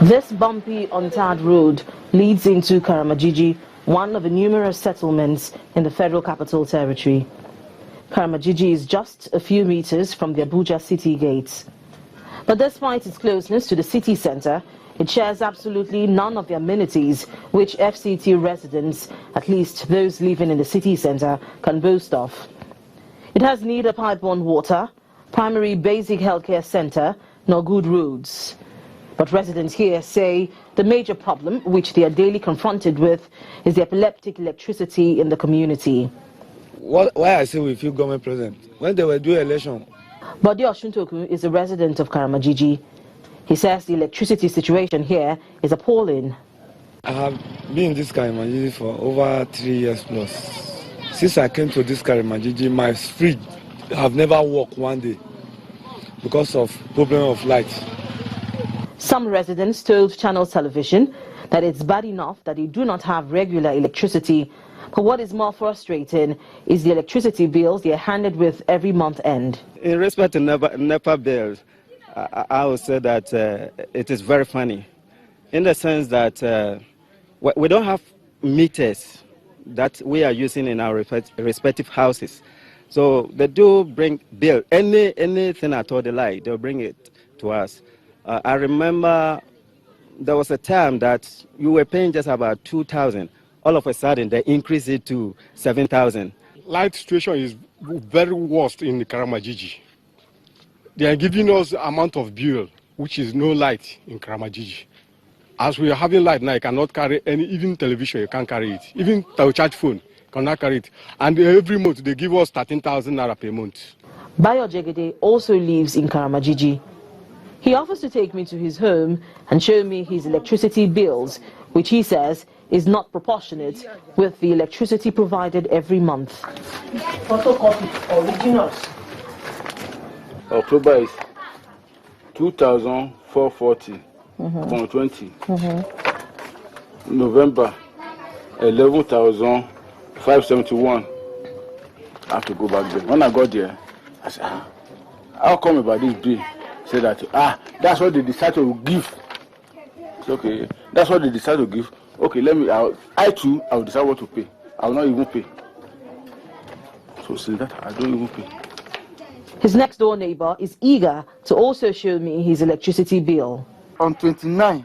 This bumpy, untarred road leads into Karamajiji, one of the numerous settlements in the Federal Capital Territory. Karamajiji is just a few meters from the Abuja city gates. But despite its closeness to the city center, it shares absolutely none of the amenities which FCT residents, at least those living in the city center, can boast of. It has neither pipe-borne water, primary basic healthcare center, nor good roads. But residents here say the major problem which they are daily confronted with is the epileptic electricity in the community. Why I say we feel government present? When they were doing election. Bode Oshuntoku is a resident of Karamajiji. He says the electricity situation here is appalling. I have been in this Karamajiji for over 3 years plus. Since I came to this Karamajiji, my fridge have never worked one day because of problem of light. Some residents told Channel Television that it's bad enough that they do not have regular electricity, but what is more frustrating is the electricity bills they are handed with every month end. In respect to NEPA bills, I would say that it is very funny, in the sense that we don't have meters that we are using in our respective houses. So they do bring bill, anything at all they like, they'll bring it to us. I remember there was a time that you were paying just about 2,000. All of a sudden, they increased it to 7,000. Light situation is very worst in Karamajiji. They are giving us amount of bill, which is no light in Karamajiji. As we are having light now, you cannot carry any, even television, you can't carry it. Even charge phone, you cannot carry it. And every month, they give us 13,000 naira per month. Bayo Jegede also lives in Karamajiji. He offers to take me to his home and show me his electricity bills, which he says is not proportionate with the electricity provided every month. Photocopy originals. October is 2,440 from 20. November 11,571. I have to go back there. When I got there, I said, how come about this bill? Say that that's what they decide to give. It's okay, that's what they decide to give. Okay, I too will decide what to pay. I will not even pay. So see that I don't even pay. His next door neighbor is eager to also show me his electricity bill. On 29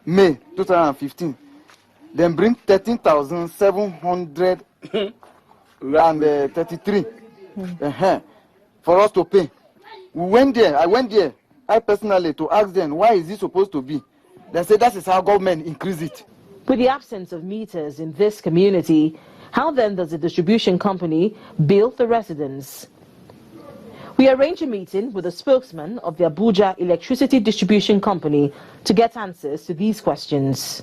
May 2015, then bring 13,733 for us to pay. I went there, I personally, to ask them, why is this supposed to be? They said that is how government increase it. With the absence of meters in this community, how then does the distribution company bill the residents? We arranged a meeting with a spokesman of the Abuja Electricity Distribution Company to get answers to these questions.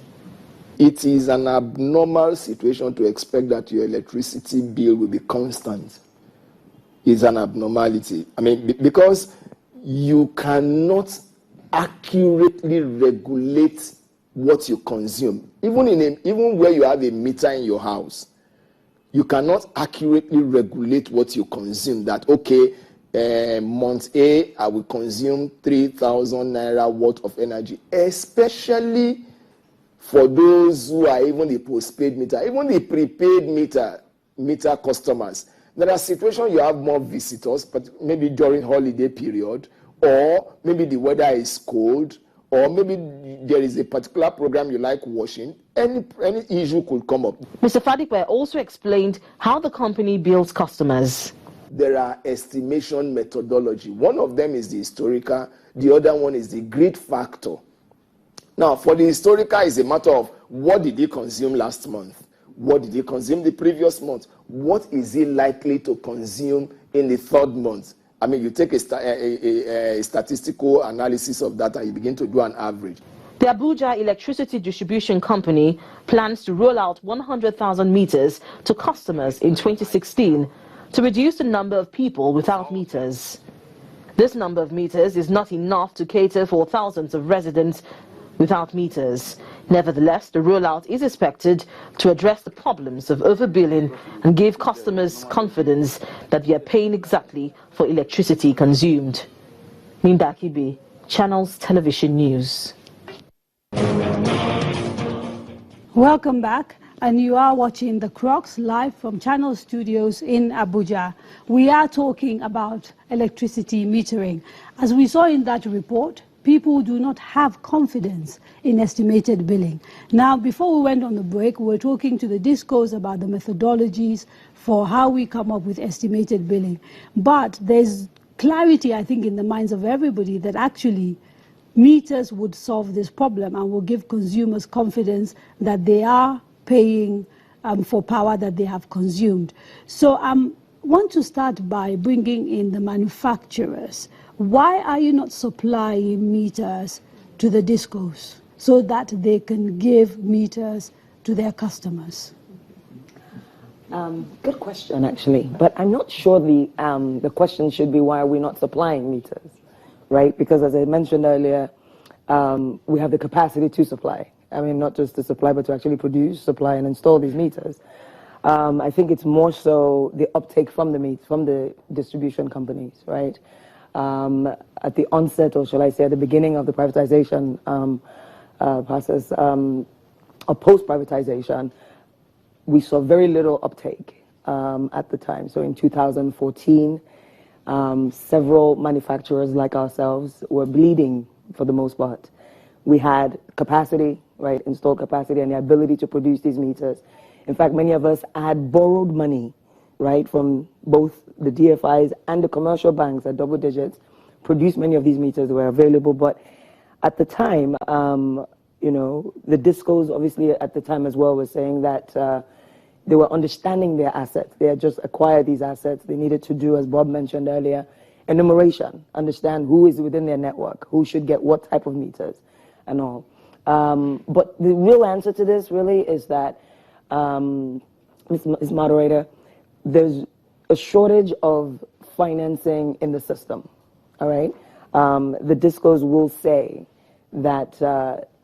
It is an abnormal situation to expect that your electricity bill will be constant. It's an abnormality. I mean, because you cannot accurately regulate what you consume. Even where you have a meter in your house, you cannot accurately regulate what you consume. That, okay, month A, I will consume 3,000 naira worth of energy, especially for those who are even the postpaid meter, even the prepaid meter customers. There are situations you have more visitors, but maybe during holiday period, or maybe the weather is cold, or maybe there is a particular program you like watching. Any issue could come up. Mr. Fadipe also explained how the company bills customers. There are estimation methodology. One of them is the historical, the other one is the grid factor. Now, for the historical, it's a matter of what did they consume last month? What did he consume the previous month? What is he likely to consume in the third month? I mean, you take a statistical analysis of that and you begin to do an average. The Abuja Electricity Distribution Company plans to roll out 100,000 meters to customers in 2016 to reduce the number of people without meters. This number of meters is not enough to cater for thousands of residents without meters. Nevertheless, the rollout is expected to address the problems of overbilling and give customers confidence that they are paying exactly for electricity consumed. Ninda Akibe, Channels Television News. Welcome back, and you are watching the Crux live from Channel Studios in Abuja. We are talking about electricity metering. As we saw in that report, people do not have confidence in estimated billing. Now, before we went on the break, we were talking to the discos about the methodologies for how we come up with estimated billing. But there's clarity, I think, in the minds of everybody that actually meters would solve this problem and will give consumers confidence that they are paying for power that they have consumed. So I want to start by bringing in the manufacturers. Why are you not supplying meters to the discos so that they can give meters to their customers? Good question, actually. But I'm not sure the question should be why are we not supplying meters, right? Because as I mentioned earlier, we have the capacity to supply. I mean, not just to supply, but to actually produce, supply, and install these meters. I think it's more so the uptake from the distribution companies, right? At the onset, or shall I say, at the beginning of the privatization process, or post-privatization, we saw very little uptake at the time. So in 2014, several manufacturers like ourselves were bleeding for the most part. We had capacity, right, installed capacity and the ability to produce these meters. In fact, many of us had borrowed money, right, from both the DFIs and the commercial banks at double digits, produced many of these meters that were available. But at the time, you know, the discos obviously at the time as well were saying that they were understanding their assets. They had just acquired these assets. They needed to do, as Bob mentioned earlier, enumeration, understand who is within their network, who should get what type of meters and all. But the real answer to this really is that, Ms. Moderator, there's a shortage of financing in the system, all right? The discos will say that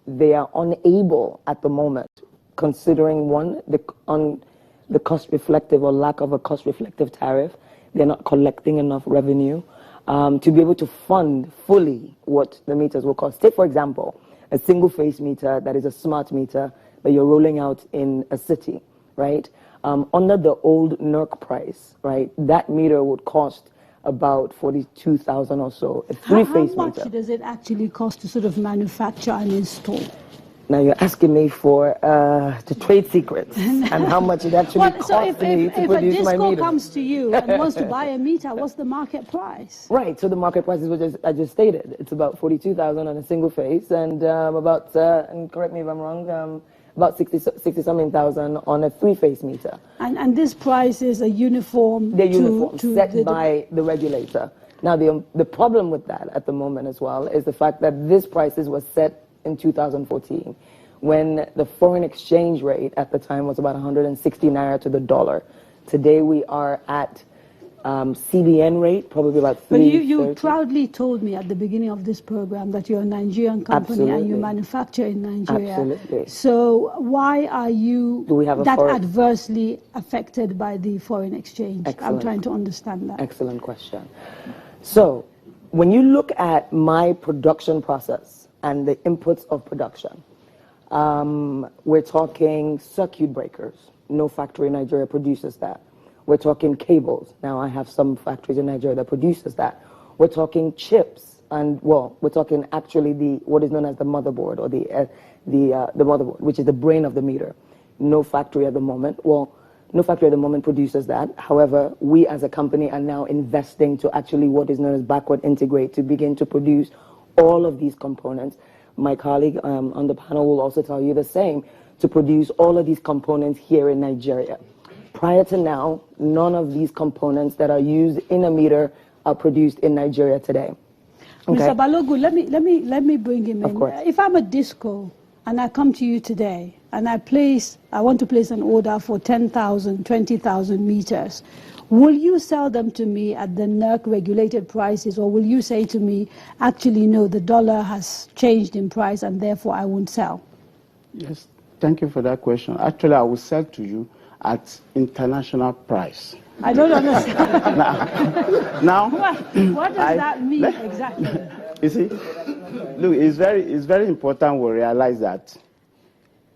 they are unable at the moment, considering one, the cost-reflective or lack of a cost-reflective tariff. They're not collecting enough revenue to be able to fund fully what the meters will cost. Take, for example, a single-phase meter that is a smart meter that you're rolling out in a city, right? Under the old NERC price, right, that meter would cost about 42,000 or so. A three-phase meter. How much does it actually cost to sort of manufacture and install? Now you're asking me for the trade secrets and how much it actually costs me to produce my meter. If a disco comes to you and wants to buy a meter, what's the market price? Right, so the market price is what I just stated. It's about 42,000 on a single phase and about, and correct me if I'm wrong, about 60-something thousand on a three-phase meter. And this price is a uniform? They're uniform, set by the regulator. Now the problem with that at the moment as well is the fact that this prices was set in 2014, when the foreign exchange rate at the time was about 160 naira to the dollar. Today we are at CBN rate, probably about 330. But you proudly told me at the beginning of this program that you're a Nigerian company. Absolutely. And you manufacture in Nigeria. Absolutely. So why are you that adversely affected by the foreign exchange? Excellent. I'm trying to understand that. Excellent question. So when you look at my production process, and the inputs of production. We're talking circuit breakers. No factory in Nigeria produces that. We're talking cables. Now I have some factories in Nigeria that produces that. We're talking chips, and well, we're talking actually what is known as the motherboard, or the motherboard, which is the brain of the meter. No factory at the moment. Well, no factory at the moment produces that. However, we as a company are now investing to actually what is known as backward integrate to begin to produce all of these components. My colleague on the panel will also tell you the same, to produce all of these components here in Nigeria. Prior to now, none of these components that are used in a meter are produced in Nigeria today. Okay? Mr. Balogu, let me bring him in. Of course. If I'm a disco and I come to you today and I want to place an order for 10,000, 20,000 meters, will you sell them to me at the NERC regulated prices, or will you say to me, actually, no, the dollar has changed in price and therefore I won't sell? Yes, thank you for that question. Actually, I will sell to you at international price. I don't understand. now what does that mean exactly? You see, Look, it's very important we realize that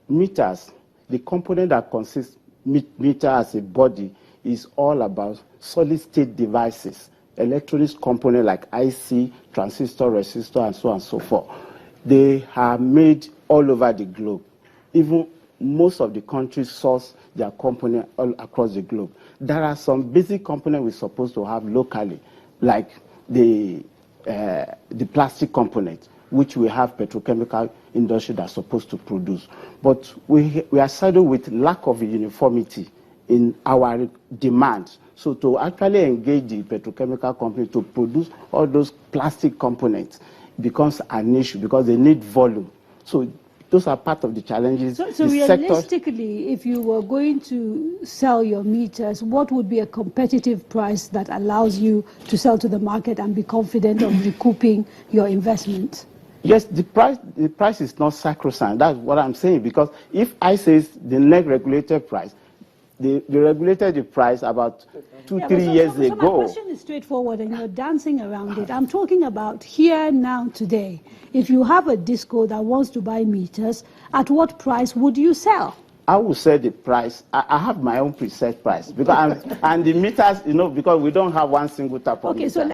meters, the component that consists meter as a body, is all about solid-state devices, electronics component like IC, transistor, resistor, and so on and so forth. They are made all over the globe. Even most of the countries source their component all across the globe. There are some basic components we're supposed to have locally, like the plastic component, which we have petrochemical industry that's supposed to produce. But we are saddled with lack of uniformity in our demand. So to actually engage the petrochemical company to produce all those plastic components becomes an issue because they need volume. So those are part of the challenges. So realistically, if you were going to sell your meters, what would be a competitive price that allows you to sell to the market and be confident of recouping your investment? Yes, the price is not sacrosanct. That's what I'm saying. Because if I say the net regulated price, they regulated the price about 2-3 years ago. So my question is straightforward, and you're dancing around it. I'm talking about here, now, today. If you have a disco that wants to buy meters, at what price would you sell? I will say the price. I have my own preset price because and the meters, because we don't have one single type of meter.